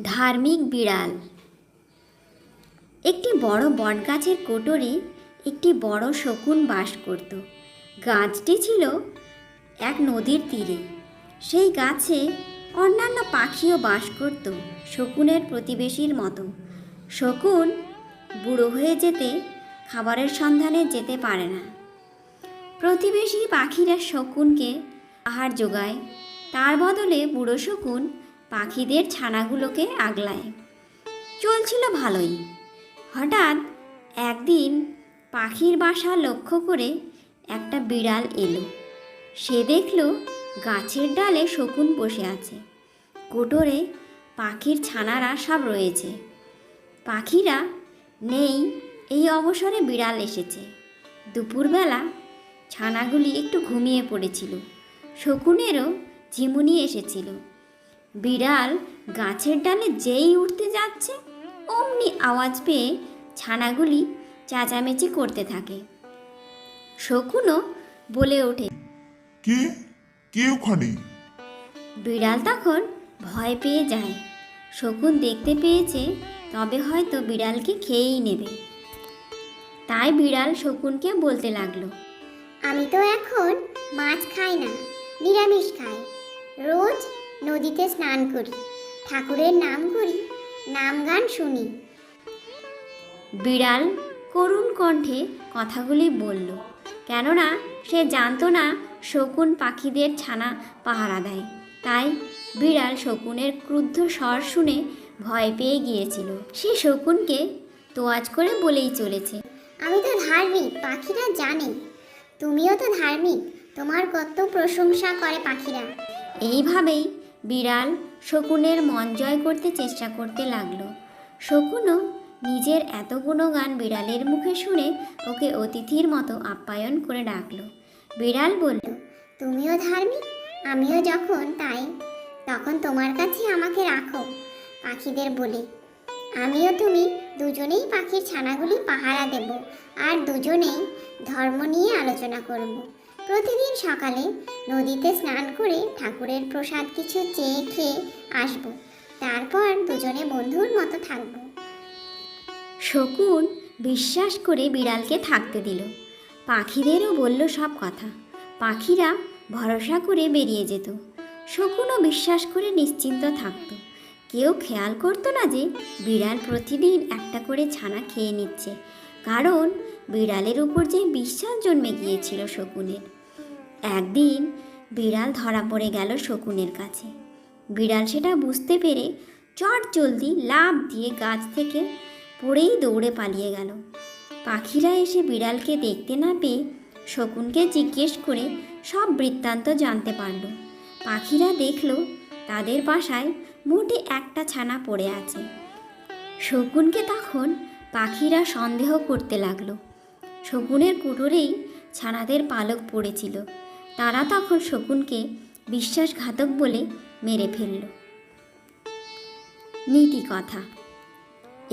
ধার্মিক বিড়াল। একটি বড় বটগাছের কোটরে একটি বড় শকুন বাস করত। গাছটি ছিল এক নদীর তীরে। সেই গাছে অন্যান্য পাখিও বাস করত, শকুনের প্রতিবেশীর মতো। শকুন বুড়ো হয়ে যেতে খাবারের সন্ধানে যেতে পারে না। প্রতিবেশী পাখিরা শকুনকে আহার যোগায়, তার বদলে বুড়ো শকুন পাখিদের ছানাগুলোকে আগলায়। চলছিল ভালোই। হঠাৎ একদিন পাখির বাসা লক্ষ্য করে একটা বিড়াল এলো। সে দেখল গাছের ডালে শকুন বসে আছে, কোটরে পাখির ছানারা সব রয়েছে। পাখিরা নেই, এই অবসরে বিড়াল এসেছে। দুপুরবেলা ছানাগুলি একটু ঘুমিয়ে পড়েছিল, শকুনেরও ঝিমুনি এসেছিল। বিড়াল গাছের ডালে যেই উঠতে যাচ্ছে, অমনি আওয়াজ পেয়ে ছানাগুলি চেঁচামেচি করতে থাকে। শকুনও বলে ওঠে, কে কে ওখানে? বিড়াল তখন ভয় পেয়ে যায়। শকুন দেখতে পেয়েছে তবে হয়তো বিড়ালকে খেয়েই নেবে। তাই বিড়াল শকুনকে বলতে লাগলো, আমি তো এখন মাছ খাই না, নিরামিষ খাই। রোজ নদীতে স্নান করি, ঠাকুরের নাম করি, নাম গান শুনি। বিড়াল করুণ কণ্ঠে কথাগুলি বলল, কেননা সে জানতো না শকুন পাখিদের ছানা পাহারা দেয়। তাই বিড়াল শকুনের ক্রুদ্ধ স্বর শুনে ভয় পেয়ে গিয়েছিল। সে শকুনকে তোয়াজ করে বলেই চলেছে, আমি তো ধার্মিক, পাখিরা জানে। তুমিও তো ধার্মিক, তোমার কত প্রশংসা করে পাখিরা। এইভাবেই বিড়াল শকুনের মন জয় করতে চেষ্টা করতে লাগলো। শকুনও নিজের এত গুণগান বিড়ালের মুখে শুনে ওকে অতিথির মতো আপ্যায়ন করে ডাকলো। বিড়াল বলল, তুমিও ধার্মিক, আমিও যখন তাই তখন তোমার কাছে আমাকে রাখো পাখিদের বলে। আমিও তুমি দুজনেই পাখির ছানাগুলি পাহারা দেব, আর দুজনেই ধর্ম নিয়ে আলোচনা করব। প্রতিদিন সকালে নদীতে স্নান করে ঠাকুরের প্রসাদ কিছু চেয়ে খেয়ে আসব, তারপর দুজনে বন্ধুর মতো থাকব। শকুন বিশ্বাস করে বিড়ালকে থাকতে দিল। পাখিদেরও বলল সব কথা। পাখিরা ভরসা করে বেরিয়ে যেত। শকুনও বিশ্বাস করে নিশ্চিন্ত থাকত। কেউ খেয়াল করতো না যে বিড়াল প্রতিদিন একটা করে ছানা খেয়ে নিচ্ছে, কারণ বিড়ালের উপর যে বিশ্বাস জন্মে গিয়েছিল শকুনের। একদিন বিড়াল ধরা পড়ে গেল শকুনের কাছে। বিড়াল সেটা বুঝতে পেরে চটজলদি লাফ দিয়ে গাছ থেকে পড়েই দৌড়ে পালিয়ে গেল। পাখিরা এসে বিড়ালকে দেখতে না পেয়ে শকুনকে জিজ্ঞেস করে সব বৃত্তান্ত জানতে পারল। পাখিরা দেখল তাদের বাসায় মোটে একটা ছানা পড়ে আছে। শকুনকে তখন পাখিরা সন্দেহ করতে লাগলো। শকুনের কুটোরেই ছানাদের পালক পড়েছিল। তারা তখন শকুনকে বিশ্বাসঘাতক বলে মেরে ফেলল। নীতি কথা।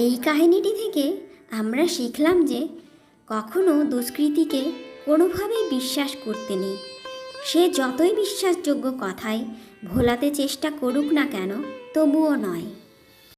এই কাহিনীটি থেকে আমরা শিখলাম যে কখনো দুষ্কৃতীকে কোনোভাবেই বিশ্বাস করতে নেই। সে যতই বিশ্বাসযোগ্য কথাই ভোলাতে চেষ্টা করুক না কেন, তবুও নয়।